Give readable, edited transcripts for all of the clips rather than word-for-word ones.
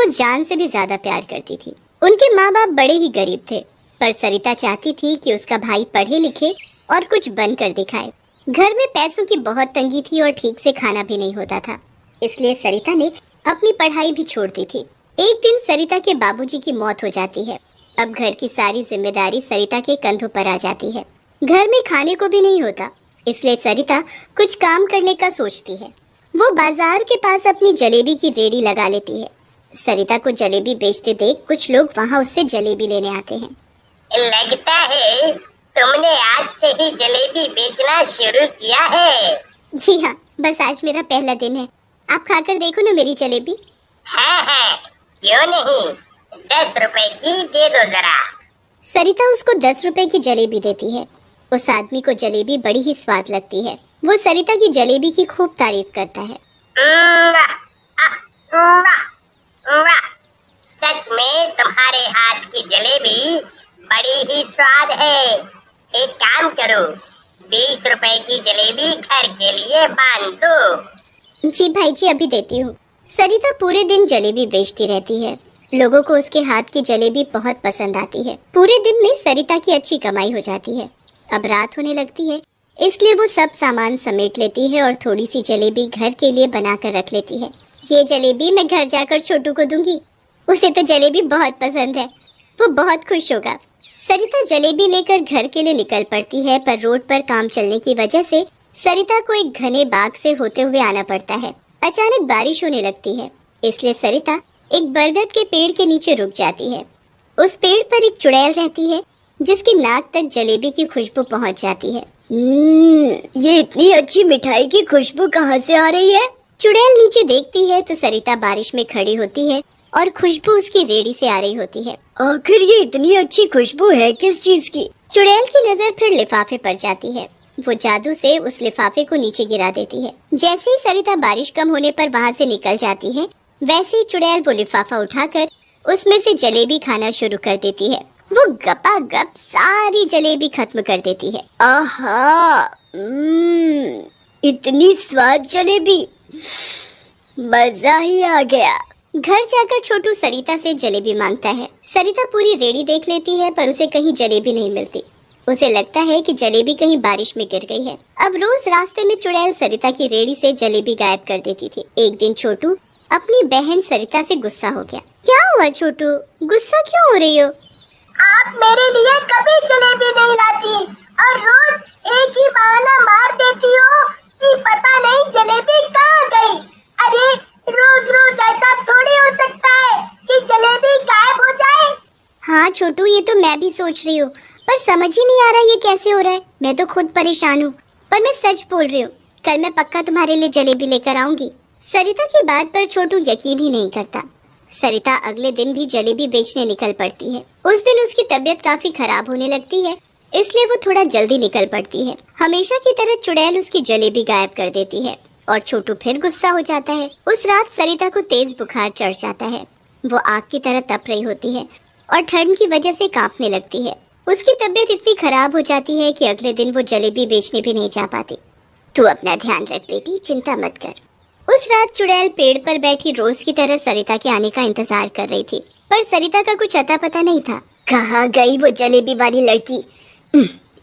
वो जान से भी ज्यादा प्यार करती थी। उनके माँ बाप बड़े ही गरीब थे, पर सरिता चाहती थी कि उसका भाई पढ़े लिखे और कुछ बनकर दिखाए। घर में पैसों की बहुत तंगी थी और ठीक से खाना भी नहीं होता था, इसलिए सरिता ने अपनी पढ़ाई भी छोड़ दी थी। एक दिन सरिता के बाबूजी की मौत हो जाती है। अब घर की सारी जिम्मेदारी सरिता के कंधों पर आ जाती है। घर में खाने को भी नहीं होता, इसलिए सरिता कुछ काम करने का सोचती है। वो बाजार के पास अपनी जलेबी की रेडी लगा लेती है। सरिता को जलेबी बेचते देख कुछ लोग वहाँ उससे जलेबी लेने आते हैं। लगता है तुमने आज से ही जलेबी बेचना शुरू किया है। जी हाँ, बस आज मेरा पहला दिन है। आप खाकर देखो ना मेरी जलेबी। हाँ, क्यों नहीं, 10 रुपए की दे दो जरा। सरिता उसको 10 रुपए की जलेबी देती है। उस आदमी को जलेबी बड़ी ही स्वाद लगती है। वो सरिता की जलेबी की खूब तारीफ करता है। वाह, सच में तुम्हारे हाथ की जलेबी बड़ी ही स्वाद है। एक काम करो, 20 रुपए की जलेबी घर के लिए बांध दो। जी भाई जी, अभी देती हूँ। सरिता पूरे दिन जलेबी बेचती रहती है। लोगों को उसके हाथ की जलेबी बहुत पसंद आती है। पूरे दिन में सरिता की अच्छी कमाई हो जाती है। अब रात होने लगती है, इसलिए वो सब सामान समेट लेती है और थोड़ी सी जलेबी घर के लिए बनाकर रख लेती है। ये जलेबी मैं घर जाकर छोटू को दूंगी, उसे तो जलेबी बहुत पसंद है, वो बहुत खुश होगा। सरिता जलेबी लेकर घर के लिए निकल पड़ती है, पर रोड पर काम चलने की वजह से सरिता को एक घने बाग से होते हुए आना पड़ता है। अचानक बारिश होने लगती है, इसलिए सरिता एक बरगद के पेड़ के नीचे रुक जाती है। उस पेड़ पर एक चुड़ैल रहती है, जिसकी नाक तक जलेबी की खुशबू पहुंच जाती है। ये इतनी अच्छी मिठाई की खुशबू कहाँ से आ रही है? चुड़ैल नीचे देखती है तो सरिता बारिश में खड़ी होती है और खुशबू उसकी रेड़ी से आ रही होती है। आखिर ये इतनी अच्छी खुशबू है किस चीज की? चुड़ैल की नजर फिर लिफाफे पर जाती है। वो जादू से उस लिफाफे को नीचे गिरा देती है। जैसे ही सरिता बारिश कम होने पर वहाँ से निकल जाती है, वैसे ही चुड़ैल वो लिफाफा उठाकर उसमें से जलेबी खाना शुरू कर देती है। वो गपागप सारी जलेबी खत्म कर देती है। आहा, इतनी स्वाद जलेबी, मजा ही आ गया। घर जाकर छोटू सरिता से जलेबी मांगता है। सरिता पूरी रेड़ी देख लेती है, पर उसे कहीं जलेबी नहीं मिलती। उसे लगता है कि जलेबी कहीं बारिश में गिर गई है। अब रोज रास्ते में चुड़ैल सरिता की रेड़ी से जलेबी गायब कर देती थी। एक दिन छोटू अपनी बहन सरिता से गुस्सा हो गया। क्या हुआ छोटू, गुस्सा क्यों हो रही हो? आप मेरे लिए कभी जलेबी नहीं लाती और रोज एक ही बहाना मार देती हो कि पता नहीं जलेबी कहाँ गई। अरे रोज रोज ऐसा थोड़ी हो सकता है कि जलेबी गायब हो जाए। हाँ छोटू, ये तो मैं भी सोच रही हूँ, पर समझ ही नहीं आ रहा ये कैसे हो रहा है। मैं तो खुद परेशान हूँ, पर मैं सच बोल रही हूँ। कल मैं पक्का तुम्हारे लिए जलेबी लेकर आऊंगी। सरिता की बात पर छोटू यकीन ही नहीं करता। सरिता अगले दिन भी जलेबी बेचने निकल पड़ती है। उस दिन उसकी तबीयत काफी खराब होने लगती है, इसलिए वो थोड़ा जल्दी निकल पड़ती है। हमेशा की तरह चुड़ैल उसकी जलेबी गायब कर देती है और छोटू फिर गुस्सा हो जाता है। उस रात सरिता को तेज बुखार चढ़ जाता है। वो आग की तरह तप रही होती है और ठंड की वजह से कांपने लगती है। उसकी तबीयत इतनी खराब हो जाती है कि अगले दिन वो जलेबी बेचने भी नहीं जा पाती। तू अपना ध्यान रख बेटी, चिंता मत कर। उस रात चुड़ैल पेड़ पर बैठी रोज की तरह सरिता के आने का इंतजार कर रही थी, पर सरिता का कुछ अता पता नहीं था। कहाँ गई वो जलेबी वाली लड़की?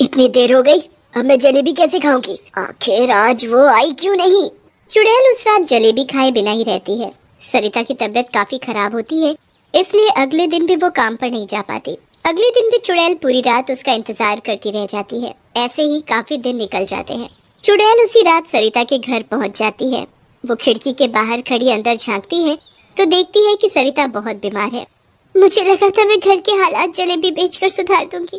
इतनी देर हो गई, अब मैं जलेबी कैसे खाऊंगी? आखिर आज वो आई क्यों नहीं? चुड़ैल उस रात जलेबी खाए बिना ही रहती है। सरिता की तबीयत काफी खराब होती है, इसलिए अगले दिन भी वो काम पर नहीं जा पाती। अगले दिन भी चुड़ैल पूरी रात उसका इंतजार करती रह जाती है। ऐसे ही काफी दिन निकल जाते हैं। चुड़ैल उसी रात सरिता के घर पहुंच जाती है। वो खिड़की के बाहर खड़ी अंदर झांकती है तो देखती है कि सरिता बहुत बीमार है। मुझे लगा था मैं घर के हालात जलेबी बेचकर सुधार दूंगी,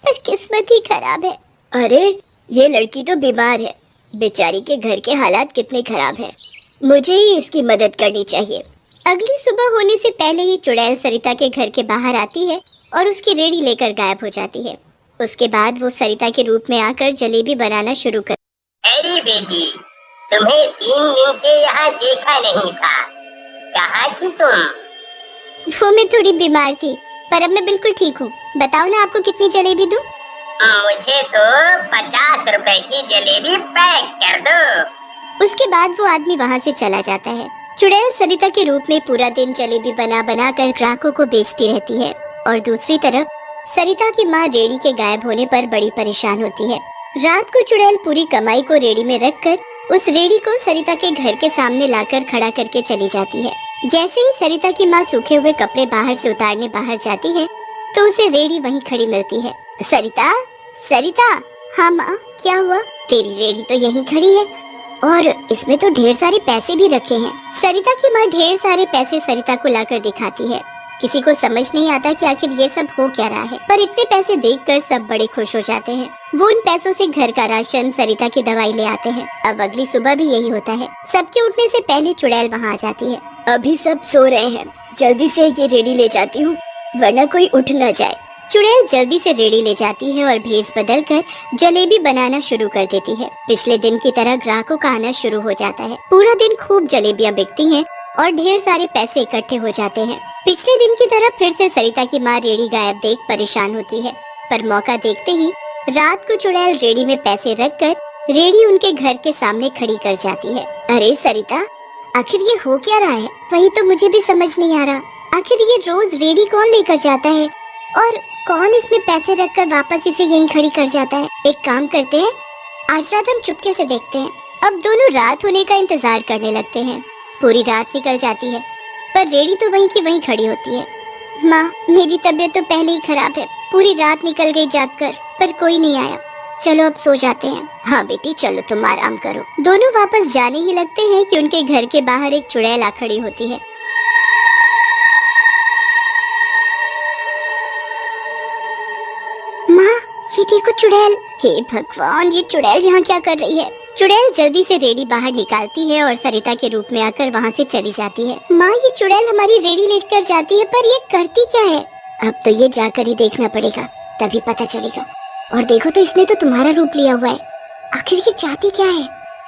पर किस्मत ही खराब है। अरे ये लड़की तो बीमार है, बेचारी के घर के हालात कितने खराब है। मुझे ही इसकी मदद करनी चाहिए। अगली सुबह होने से पहले ही चुड़ैल सरिता के घर के बाहर आती है और उसकी रेड़ी लेकर गायब हो जाती है। उसके बाद वो सरिता के रूप में आकर जलेबी बनाना शुरू कर। अरे बेटी, तुम्हें 3 दिन से यहाँ देखा नहीं था, कहाँ थी तुम? वो मैं थोड़ी बीमार थी, पर अब मैं बिल्कुल ठीक हूँ। बताओ ना आपको कितनी जलेबी दूँ? मुझे तो 50 रुपए की जलेबी पैक कर दो। उसके बाद वो आदमी वहाँ से चला जाता है। चुड़ैल सरिता के रूप में पूरा दिन जलेबी बना बना कर ग्राहकों को बेचती रहती है और दूसरी तरफ सरिता की माँ रेडी के गायब होने पर बड़ी परेशान होती है। रात को चुड़ैल पूरी कमाई को रेडी में रखकर उस रेडी को सरिता के घर के सामने लाकर खड़ा करके चली जाती है। जैसे ही सरिता की माँ सूखे हुए कपड़े बाहर से उतारने बाहर जाती है तो उसे रेडी वहीं खड़ी मिलती है। सरिता, सरिता। हाँ माँ, क्या हुआ? तेरी रेडी तो यहीं खड़ी है और इसमें तो ढेर सारे पैसे भी रखे हैं। सरिता की माँ ढेर सारे पैसे सरिता को लाकर दिखाती है। किसी को समझ नहीं आता कि आखिर ये सब हो क्या रहा है, पर इतने पैसे देखकर सब बड़े खुश हो जाते हैं। वो उन पैसों से घर का राशन, सरिता की दवाई ले आते हैं। अब अगली सुबह भी यही होता है। सबके उठने से पहले चुड़ैल वहाँ आ जाती है। अभी सब सो रहे हैं, जल्दी से ये रेडी ले जाती हूँ वरना कोई उठ न जाए। चुड़ैल जल्दी से रेडी ले जाती है और भेस बदल कर जलेबी बनाना शुरू कर देती है। पिछले दिन की तरह ग्राहकों का आना शुरू हो जाता है। पूरा दिन खूब जलेबियाँ बिकती हैं और ढेर सारे पैसे इकट्ठे हो जाते हैं। पिछले दिन की तरह फिर से सरिता की माँ रेडी गायब देख परेशान होती है, पर मौका देखते ही रात को चुड़ैल रेडी में पैसे रखकर रेडी उनके घर के सामने खड़ी कर जाती है। अरे सरिता, आखिर ये हो क्या रहा है? वही तो मुझे भी समझ नहीं आ रहा। आखिर ये रोज रेडी कौन लेकर जाता है और कौन इसमें पैसे रखकर वापस इसे यहीं खड़ी कर जाता है? एक काम करते हैं, आज रात हम चुपके से देखते हैं। अब दोनों रात होने का इंतजार करने लगते हैं। पूरी रात निकल जाती है पर रेडी तो वहीं की वहीं खड़ी होती है। माँ, मेरी तबीयत तो पहले ही खराब है। पूरी रात निकल गई जागकर, पर कोई नहीं आया। चलो अब सो जाते हैं। हाँ बेटी, चलो तुम आराम करो। दोनों वापस जाने ही लगते हैं कि उनके घर के बाहर एक चुड़ैल आ खड़ी होती है। माँ, ये देखो चुड़ैल। हे भगवान, ये चुड़ैल यहाँ क्या कर रही है? चुड़ैल जल्दी से रेडी बाहर निकालती है और सरिता के रूप में आकर वहाँ से चली जाती है। माँ, ये चुड़ैल हमारी रेडी लेकर जाती है, पर ये करती क्या है? अब तो ये जाकर ही देखना पड़ेगा, तभी पता चलेगा। और देखो तो इसने तो तुम्हारा रूप लिया हुआ है। आखिर ये चाहती क्या है?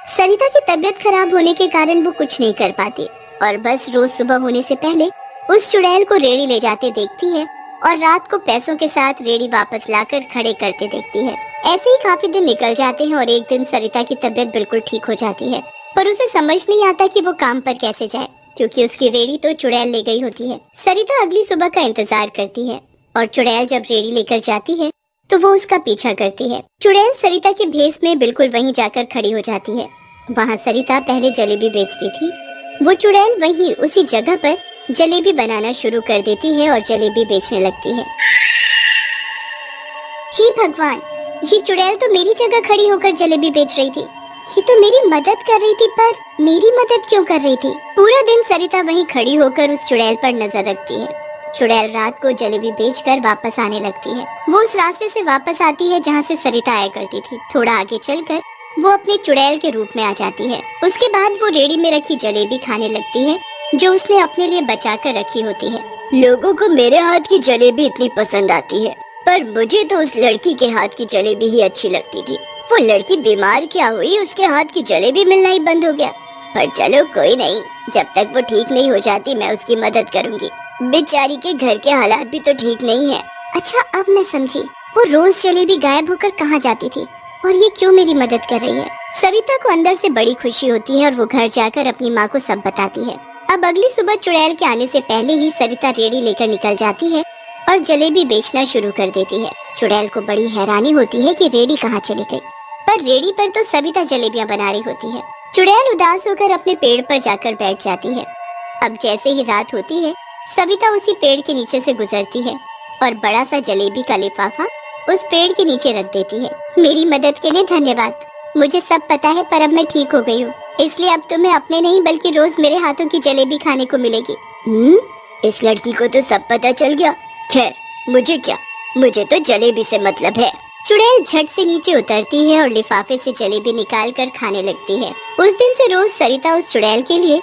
सरिता की तबीयत खराब होने के कारण वो कुछ नहीं कर पाती और बस रोज सुबह होने से पहले उस चुड़ैल को रेडी ले जाते देखती है और रात को पैसों के साथ रेडी वापस लाकर खड़े करते देखती है। ऐसे ही काफी दिन निकल जाते हैं और एक दिन सरिता की तबीयत बिल्कुल ठीक हो जाती है, पर उसे समझ नहीं आता कि वो काम पर कैसे जाए, क्योंकि उसकी रेडी तो चुड़ैल ले गई होती है। सरिता अगली सुबह का इंतजार करती है और चुड़ैल जब रेडी लेकर जाती है तो वो उसका पीछा करती है। चुड़ैल सरिता के भेस में बिल्कुल वहीं जाकर खड़ी हो जाती है। वहाँ सरिता पहले जलेबी बेचती थी। वो चुड़ैल वहीं उसी जगह पर जलेबी बनाना शुरू कर देती है और जलेबी बेचने लगती है। हे भगवान, ये चुड़ैल तो मेरी जगह खड़ी होकर जलेबी बेच रही थी। ये तो मेरी मदद कर रही थी, पर मेरी मदद क्यों कर रही थी? पूरा दिन सरिता वहीं खड़ी होकर उस चुड़ैल पर नजर रखती है। चुड़ैल रात को जलेबी बेचकर वापस आने लगती है। वो उस रास्ते से वापस आती है जहाँ से सरिता आया करती थी। थोड़ा आगे चलकर वो अपने चुड़ैल के रूप में आ जाती है। उसके बाद वो रेडी में रखी जलेबी खाने लगती है जो उसने अपने लिए बचा कर रखी होती है। लोगों को मेरे हाथ की जलेबी इतनी पसंद आती है, पर मुझे तो उस लड़की के हाथ की जलेबी ही अच्छी लगती थी। वो लड़की बीमार क्या हुई, उसके हाथ की जलेबी मिलना ही बंद हो गया। पर चलो कोई नहीं, जब तक वो ठीक नहीं हो जाती मैं उसकी मदद करूंगी। बेचारी के घर के हालात भी तो ठीक नहीं है। अच्छा, अब मैं समझी, वो रोज जलेबी गायब होकर कहाँ जाती थी और ये क्यों मेरी मदद कर रही है। सविता को अंदर से बड़ी खुशी होती है और वो घर जाकर अपनी माँ को सब बताती है। अब अगली सुबह चुड़ैल के आने से पहले ही सरिता रेडी लेकर निकल जाती है और जलेबी बेचना शुरू कर देती है। चुड़ैल को बड़ी हैरानी होती है कि रेडी कहाँ चली गई, पर रेडी पर तो सविता जलेबियाँ बना रही होती है। चुड़ैल उदास होकर अपने पेड़ पर जाकर बैठ जाती है। अब जैसे ही रात होती है, सविता उसी पेड़ के नीचे से गुजरती है और बड़ा सा जलेबी का लिफाफा उस पेड़ के नीचे रख देती है। मेरी मदद के लिए धन्यवाद। मुझे सब पता है, पर अब मैं ठीक हो गई हूँ, इसलिए अब तुम्हें अपने नहीं बल्कि रोज मेरे हाथों की जलेबी खाने को मिलेगी। इस लड़की को तो सब पता चल गया। खैर, मुझे क्या, मुझे तो जलेबी से मतलब है। चुड़ैल झट से नीचे उतरती है और लिफाफे से जलेबी निकाल कर खाने लगती है। उस दिन से रोज सरिता उस चुड़ैल के लिए